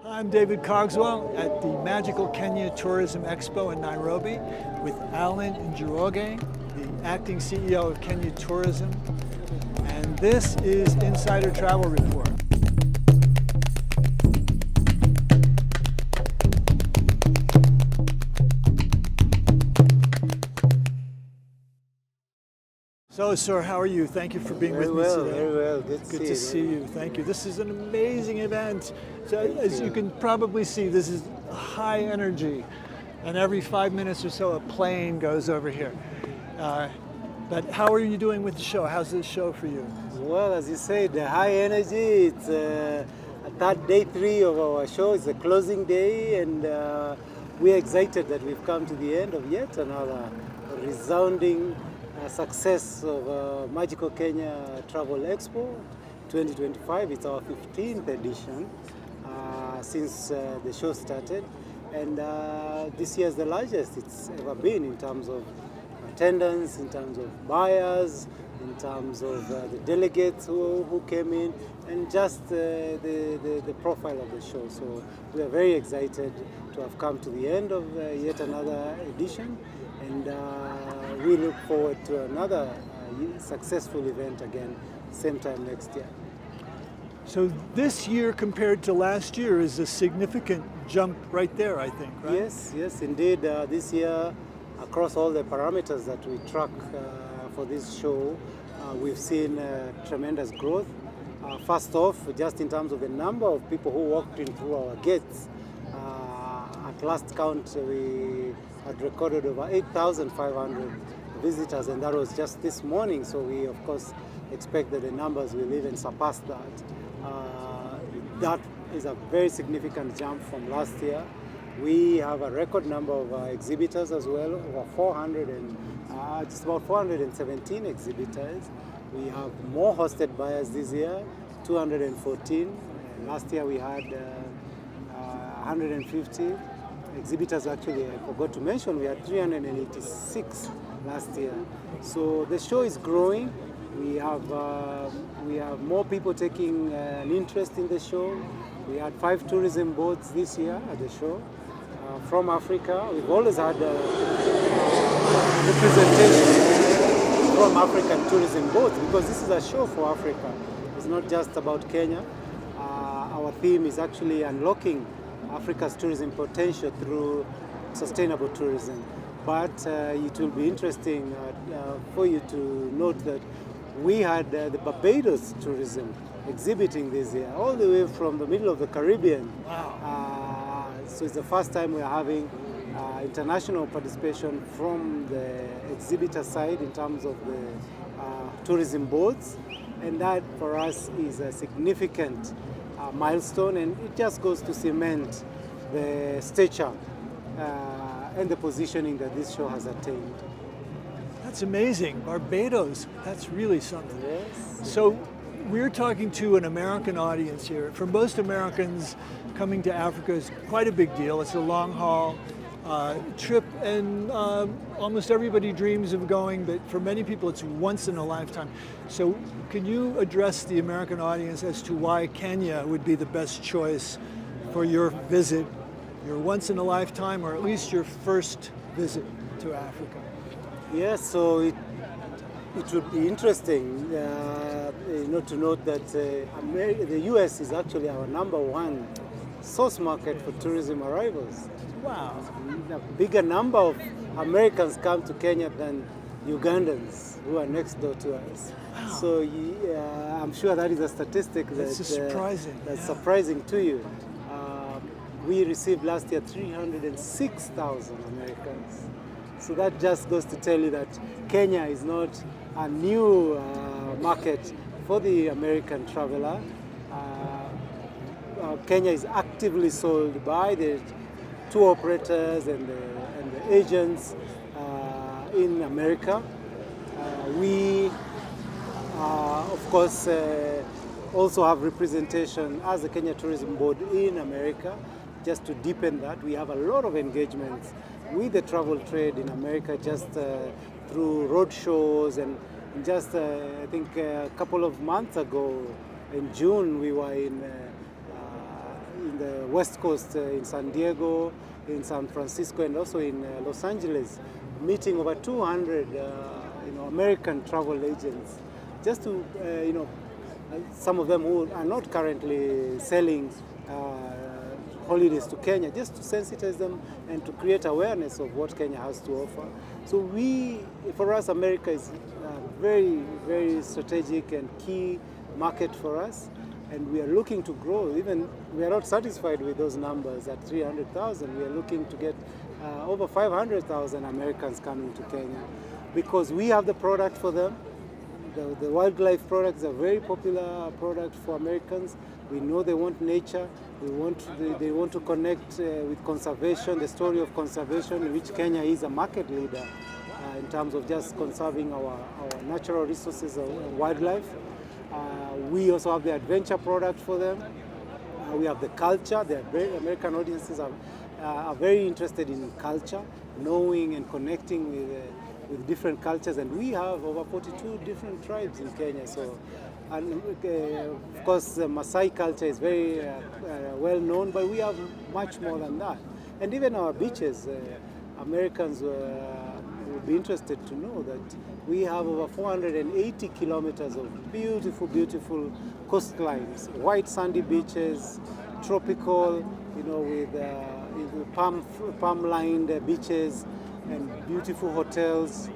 I'm David Cogswell at the Magical Kenya Tourism Expo in Nairobi with Alan Njoroge, the acting CEO of Kenya Tourism. And this is Insider Travel Report. So, sir, how are you? Thank you for being with me today. Very well. Good to see you. Thank you. This is an amazing event. So, as you can probably see, this is high energy, and every 5 minutes or so, a plane goes over here. But how are you doing with the show? How's this show for you? Well, as you said, the high energy. It's day 3 of our show. It's the closing day, and we're excited that we've come to the end of yet another resounding success of Magical Kenya Travel Expo 2025. It's our 15th edition since the show started, and this year is the largest it's ever been in terms of attendance, in terms of buyers, in terms of the delegates who came in, and just the profile of the show. So we are very excited to have come to the end of yet another edition, and we look forward to another successful event again, same time next year. So this year compared to last year is a significant jump right there, I think, right? Yes, indeed. This year, across all the parameters that we track for this show, we've seen tremendous growth. First off, just in terms of the number of people who walked in through our gates, at last count, we had recorded over 8,500 visitors, and that was just this morning. So we, of course, expect that the numbers will even surpass that. That is a very significant jump from last year. We have a record number of exhibitors as well, over 400 and just about 417 exhibitors. We have more hosted buyers this year, 214. Last year we had 150 exhibitors. Actually, I forgot to mention, we had 386 last year. So the show is growing. We have more people taking an interest in the show. We had 5 tourism boats this year at the show from Africa. We've always had representation from African tourism boats because this is a show for Africa. It's not just about Kenya. Our theme is actually unlocking Africa's tourism potential through sustainable tourism. But it will be interesting for you to note that we had the Barbados tourism exhibiting this year, all the way from the middle of the Caribbean. Wow. So it's the first time we're having international participation from the exhibitor side in terms of the tourism boards. And that for us is a significant milestone, and it just goes to cement the stature and the positioning that this show has attained. That's amazing. Barbados, that's really something. Yes. So we're talking to an American audience here. For most Americans, coming to Africa is quite a big deal. It's a long haul trip, and almost everybody dreams of going, but for many people it's once in a lifetime. So can you address the American audience as to why Kenya would be the best choice for your visit, your once in a lifetime, or at least your first visit to Africa? Yes, so it would be interesting to note that the US is actually our #1 source market for tourism arrivals. Wow. A bigger number of Americans come to Kenya than Ugandans who are next door to us. Wow. So I'm sure that is a statistic that's surprising to you. We received last year 306,000 Americans. So that just goes to tell you that Kenya is not a new market for the American traveler. Kenya is actively sold by the tour operators and the agents in America. We, of course, also have representation as the Kenya Tourism Board in America. Just to deepen that, we have a lot of engagements with the travel trade in America, just through road shows, and just I think a couple of months ago in June we were in the West Coast, in San Diego, in San Francisco, and also in Los Angeles, meeting over 200 American travel agents, just to some of them who are not currently selling holidays to Kenya, just to sensitize them and to create awareness of what Kenya has to offer. So for us, America is a very, very strategic and key market for us, and we are looking to grow. Even we are not satisfied with those numbers at 300,000. We are looking to get over 500,000 Americans coming to Kenya, because we have the product for them. The wildlife products are very popular product for Americans. We know they want nature. They want to connect with conservation, the story of conservation, in which Kenya is a market leader in terms of just conserving our natural resources and wildlife. We also have the adventure product for them. We have the culture. The American audiences are very interested in culture, knowing and connecting with different cultures, and we have over 42 different tribes in Kenya. So, and of course, the Maasai culture is very well known, but we have much more than that. And even our beaches, Americans would be interested to know that we have over 480 kilometers of beautiful, beautiful coastlines, white sandy beaches, tropical, with palm-lined beaches, and beautiful hotels.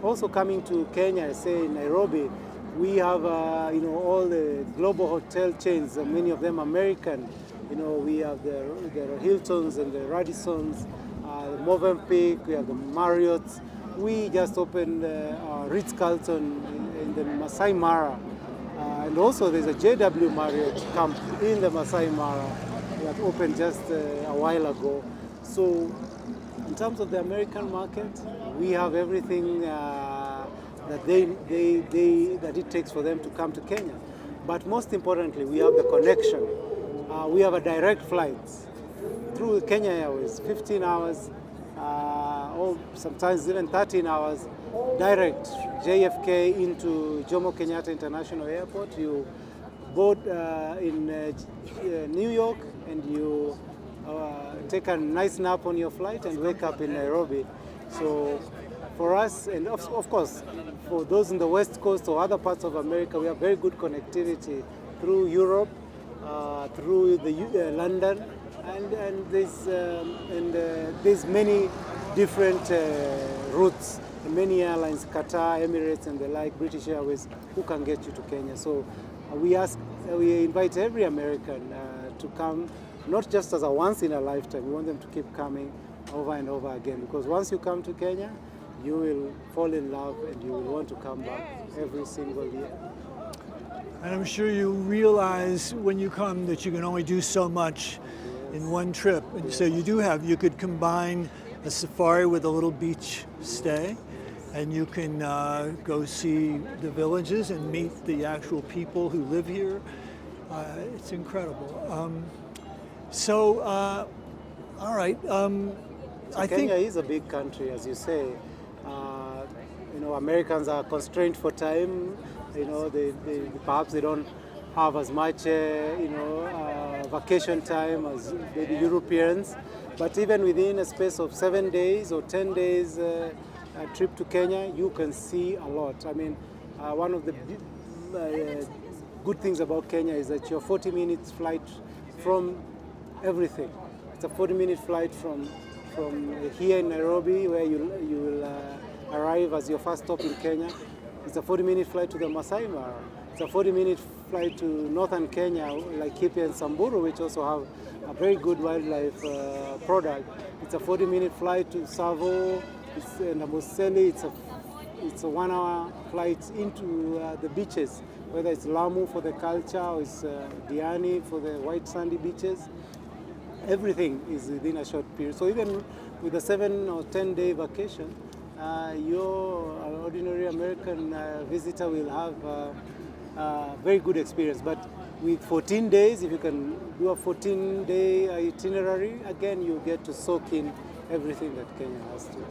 Also coming to Kenya, say in Nairobi, we have all the global hotel chains, many of them American. We have the Hiltons and the Radissons, the Movenpick, we have the Marriotts. We just opened Ritz-Carlton in the Masai Mara, and also there's a JW Marriott camp in the Masai Mara that opened just a while ago. So in terms of the American market, we have everything that it takes for them to come to Kenya. But most importantly, we have the connection. We have a direct flight through Kenya Airways, 15 hours, or sometimes even 13 hours, direct JFK into Jomo Kenyatta International Airport. You board in New York, and you take a nice nap on your flight and wake up in Nairobi. So for us, and of course, for those in the West Coast or other parts of America, we have very good connectivity through Europe, through London, and there's many different routes, many airlines, Qatar, Emirates, and the like, British Airways, who can get you to Kenya. So we invite every American to come, not just as a once in a lifetime. We want them to keep coming over and over again, because once you come to Kenya, you will fall in love and you will want to come back every single year. And I'm sure you realize when you come that you can only do so much in one trip. And so you could combine a safari with a little beach stay, and you can go see the villages and meet the actual people who live here. It's incredible. All right. I Kenya think is a big country, as you say. Americans are constrained for time. Perhaps they don't have as much, vacation time as maybe Europeans. But even within a space of 7 days or 10 days trip to Kenya, you can see a lot. I mean, one of the good things about Kenya is that you're 40 minutes flight from everything. It's a 40-minute flight from here in Nairobi, where you will arrive as your first stop in Kenya. It's a 40-minute flight to the Masai Mara. It's a 40-minute flight to northern Kenya, like Laikipia and Samburu, which also have a very good wildlife product. It's a 40-minute flight to Tsavo and Amboseli. It's a 1-hour flight into the beaches, whether it's Lamu for the culture or it's Diani for the white sandy beaches. Everything is within a short period. So even with a 7 or 10 day vacation, your ordinary American visitor will have a very good experience. But with 14 days, if you can do a 14-day itinerary, again, you get to soak in everything that Kenya has to.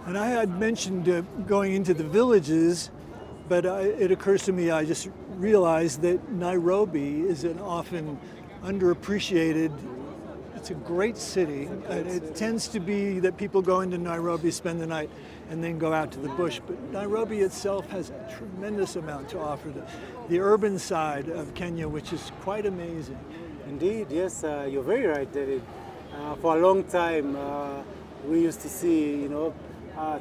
And I had mentioned going into the villages, but it occurs to me, I just realized that Nairobi is an often underappreciated. It's a great city. And it tends to be that people go into Nairobi, spend the night, and then go out to the bush. But Nairobi itself has a tremendous amount to offer. The urban side of Kenya, which is quite amazing. Indeed, yes, you're very right, David. For a long time, we used to see,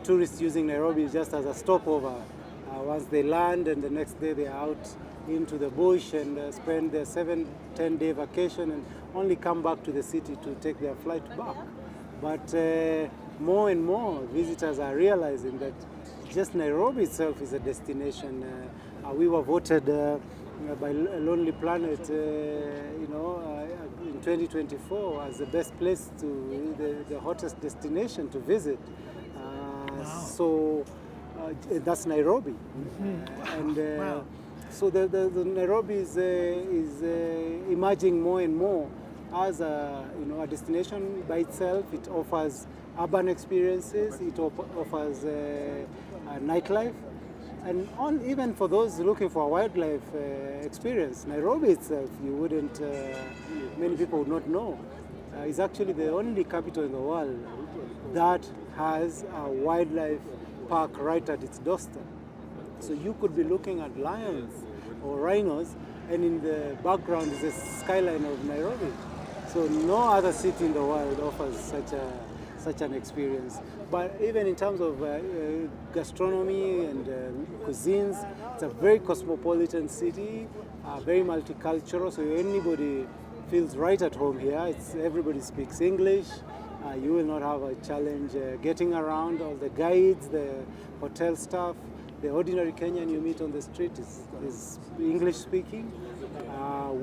tourists using Nairobi just as a stopover. Once they land, and the next day they're out into the bush and spend their 7-10 day vacation and only come back to the city to take their flight back. But more and more visitors are realizing that just Nairobi itself is a destination. We were voted by Lonely Planet, in 2024 as the best place the hottest destination to visit. So that's Nairobi. And Wow. so the Nairobi is emerging more and more as a destination by itself. It offers urban experiences. It offers nightlife, and even for those looking for a wildlife experience, Nairobi itself, many people would not know, is actually the only capital in the world that has a wildlife park right at its doorstep. So you could be looking at lions or rhinos, and in the background is the skyline of Nairobi. So no other city in the world offers such an experience. But even in terms of gastronomy and cuisines, it's a very cosmopolitan city, very multicultural. So anybody feels right at home here. Everybody speaks English. You will not have a challenge getting around. All the guides, the hotel staff, the ordinary Kenyan you meet on the street is English speaking.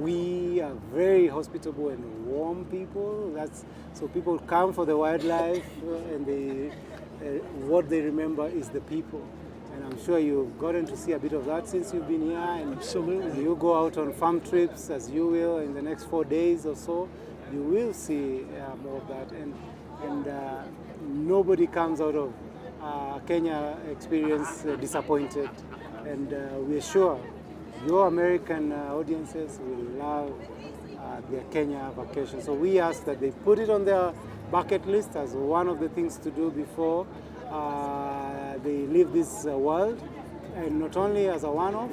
We are very hospitable and warm people. So people come for the wildlife, and what they remember is the people. And I'm sure you've gotten to see a bit of that since you've been here. And Absolutely. You go out on farm trips, as you will, in the next 4 days or so. You will see more of that. And nobody comes out of Kenya experience disappointed. And we're sure your American audiences will love their Kenya vacation. So we ask that they put it on their bucket list as one of the things to do before they leave this world, and not only as a one-off,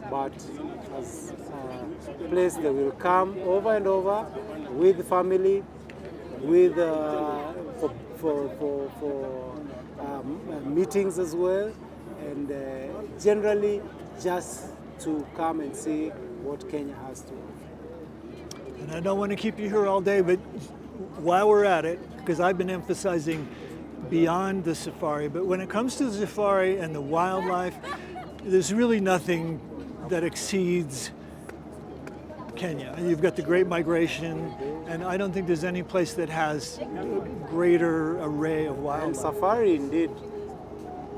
but as a place they will come over and over with family, with for meetings as well, and generally just to come and see what Kenya has to offer. And I don't want to keep you here all day, but while we're at it, because I've been emphasizing beyond the safari, but when it comes to the safari and the wildlife, there's really nothing that exceeds Kenya. You've got the Great Migration, and I don't think there's any place that has a greater array of And wildlife. safari, indeed,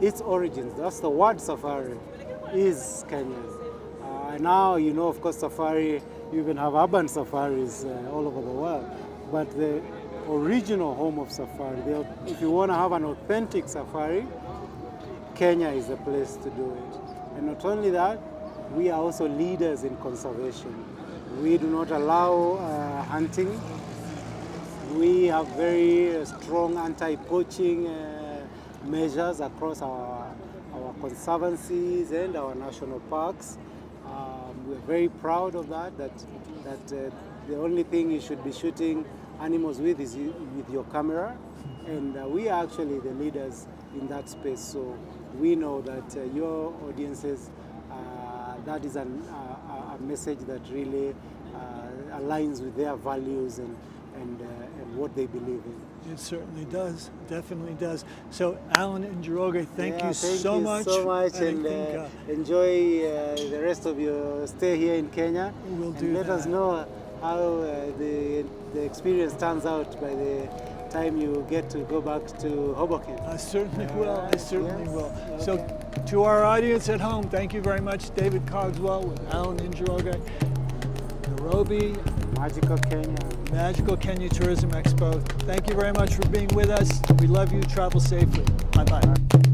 its origins, that's the word safari, is Kenyan. Now, of course, safari, you even have urban safaris all over the world. But the original home of safari, if you want to have an authentic safari, Kenya is the place to do it. And not only that, we are also leaders in conservation. We do not allow hunting. We have very strong anti-poaching measures across our conservancies and our national parks. We're very proud of that the only thing you should be shooting animals with is with your camera, and we are actually the leaders in that space. So we know that your audiences, that is a message that really aligns with their values and what they believe in. It certainly does, definitely does. So Alan Njoroge, thank you Thank so you much. so much, I and think, enjoy the rest of your stay here in Kenya. We'll and do let us that. know how the experience turns out by the time you get to go back to Hoboken. I certainly will. I certainly Yes. will. Okay. So, to our audience at home, thank you very much. David Cogswell with Alan Njoroge, Nairobi, Magical Kenya. Magical Kenya Tourism Expo. Thank you very much for being with us. We love you. Travel safely. Bye bye.